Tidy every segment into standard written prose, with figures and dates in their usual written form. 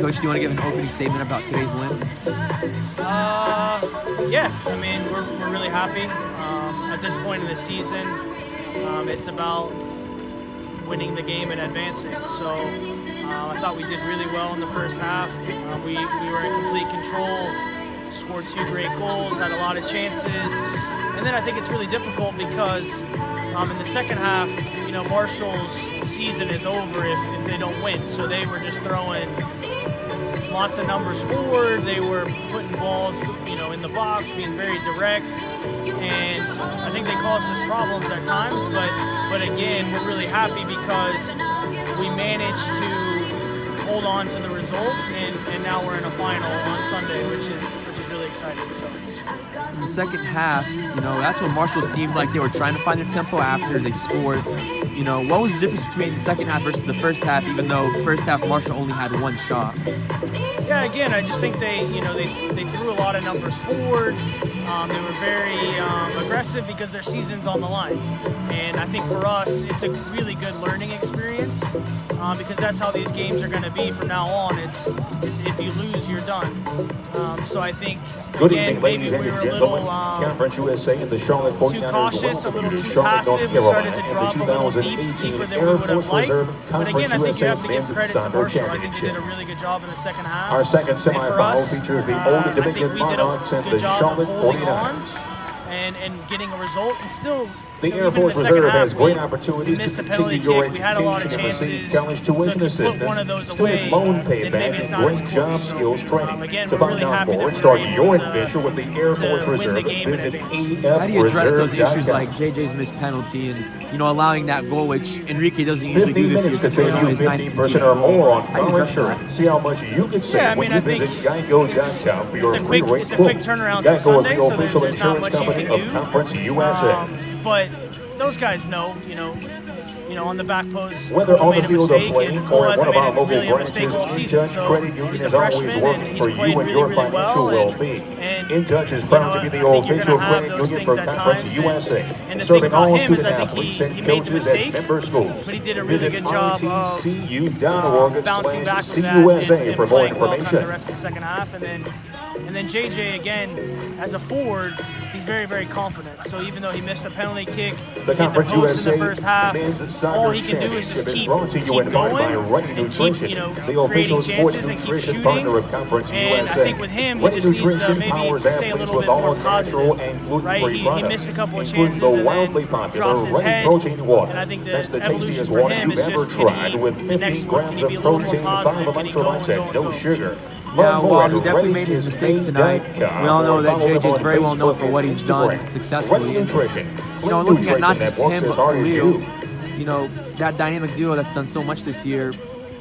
Coach, do you want to give an opening statement about today's win? Yeah, I mean, we're really happy. At this point in the season, it's about winning the game and advancing. So I thought we did really well in the first half. We were in complete control, scored 2 great goals, had a lot of chances. And then I think it's really difficult because in the second half, Marshall's season is over if they don't win. So they were just throwing lots of numbers forward. They were putting balls, in the box, being very direct, and I think they caused us problems at times. But again, we're really happy because we managed to hold on to the result, and now we're in a final on Sunday, which is really exciting. So. In the second half, that's when Marshall seemed like they were trying to find their tempo after they scored. What was the difference between the second half versus the first half, even though first half Marshall only had 1 shot? Yeah, again, I just think they threw a lot of numbers forward. They were very aggressive because their season's on the line. And I think for us, it's a really good learning experience because that's how these games are going to be from now on. It's if you lose, you're done. So I think, again, maybe we were a little too cautious, a little too passive. We started to drop a little deeper than we would have liked. But again, I think you have to give credit to Marshall. I think they did a really good job in the second half. Our second and for semifinal us, features the only I think Dominican we did Monarchs a and the good job of Charlotte holding on 49ers. and getting a result, and still, The even Air in the Force second Reserve half, has great we opportunities missed to a penalty continue your kick. We had a lot of education and receive chances. challenge So tuition if you put assistance, one of those student away, loan then payback, maybe it's and not as great job close. skills training. Again, To we're find really out happy more that and we start were your able adventure with the Air Force win the Reserve, game in visit advance. How do you address those issues afreserve.com. like JJ's missed penalty and, allowing that goal, which Enrique doesn't usually 15 do this year minutes to since save it's you his ninth 50% consecutive or goal? more on How do you car address that? insurance. See how much you can save Yeah, I when mean, you I think visit Geico.com for your it's a free quick rate quote. turnaround Geico to is Sunday, the so official there's not insurance much you company can of do. Conference USA. But those guys know, on the back post, Whether Cole on the made a field or mistake, playing and Cole or at one hasn't of our made local really a mistake branches, all season. InTouch So Credit Union he's a has always freshman, worked and he's for played you and really, your really financial well. well-being. And InTouch is proud to be the I think you're official going to have credit those union things for at Conference times. USA, And the thing serving about all him is student I think athletes he and made the coaches mistake, at member schools. but he did a really Visit good job of bouncing back from that RTCU.org/CUSA and for more playing well kind of the information. rest of the second half. And then JJ, again, as a forward, he's very, very confident. So even though he missed a penalty kick, The hit the Conference post in the USA first half, Men's Soccer all he can do is just Championship is keep brought to you in part by going Ready and keep, Nutrition, the creating official sports chances and keep nutrition shooting. partner of Conference And USA. I think with him, he Ready just needs to Nutrition maybe powers stay a athletes little with bit more all natural positive, and gluten-free right? He products, missed a couple of including chances the and wildly then popular dropped his Ready head. Protein Water. And I think That's the the evolution tastiest for water him you've is ever just, can tried, he, with the 50 next one, can grams he be a of little more protein, 5 positive? Can he go and electrolytes, go and and no go? sugar. Yeah, Learn more while at he definitely made his mistakes tonight, we all know that JJ is very well known for what he's done successfully. And, looking at not just him, but Khalil, that dynamic duo that's done so much this year,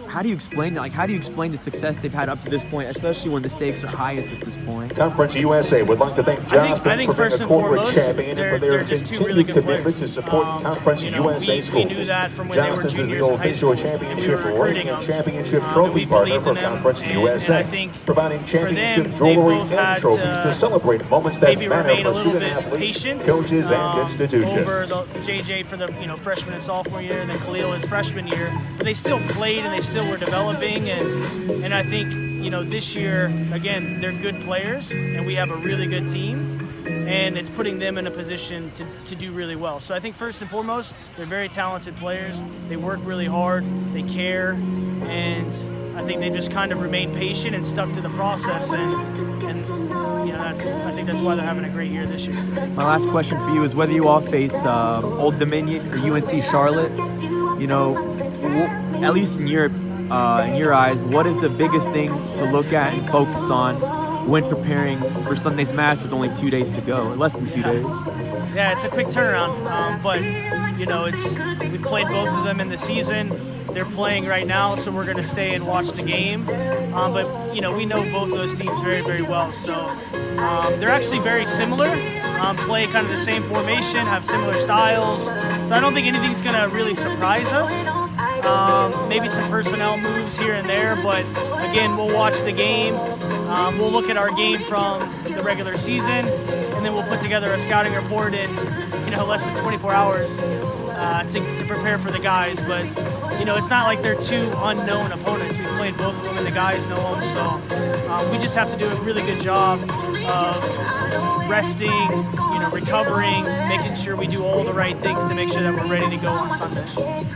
how do you explain it? Like, how do you explain the success they've had up to this point, especially when the stakes are highest at this point? Conference USA would like to thank Johnston I think for being first a and corporate foremost, champion and for their they're just two really continued good commitment players. to support Conference USA we schools. knew that from when they were Johnston's is juniors the in high official school, and we championship were recruiting ring and them. championship And trophy we partner believed for in them, Conference and USA, I think providing for championship them, they jewelry both and had trophies to celebrate moments that maybe matter remain a for little student bit athletes, patient coaches, and institutions. over the JJ for the freshman and sophomore year, and then Khalil his freshman year. But they still played and they still were developing, and I think this year again they're good players, and we have a really good team, and it's putting them in a position to do really well. So I think first and foremost, they're very talented players. They work really hard, they care, and I think they just kind of remained patient and stuck to the process, and I think that's why they're having a great year this year. My last question for you is whether you all face Old Dominion or UNC Charlotte, at least in your eyes, what is the biggest thing to look at and focus on when preparing for Sunday's match with only 2 days to go, or less than 2 days? Yeah, it's a quick turnaround, but we've played both of them in the season. They're playing right now, so we're going to stay and watch the game. But we know both those teams very, very well. So they're actually very similar. Play kind of the same formation, have similar styles. So I don't think anything's going to really surprise us. Maybe some personnel moves here and there, but again, we'll watch the game. We'll look at our game from the regular season, and then we'll put together a scouting report in less than 24 hours to prepare for the guys. But it's not like they're two unknown opponents. We've played both of them, and the guys know them. So we just have to do a really good job of resting, recovering, making sure we do all the right things to make sure that we're ready to go on Sunday.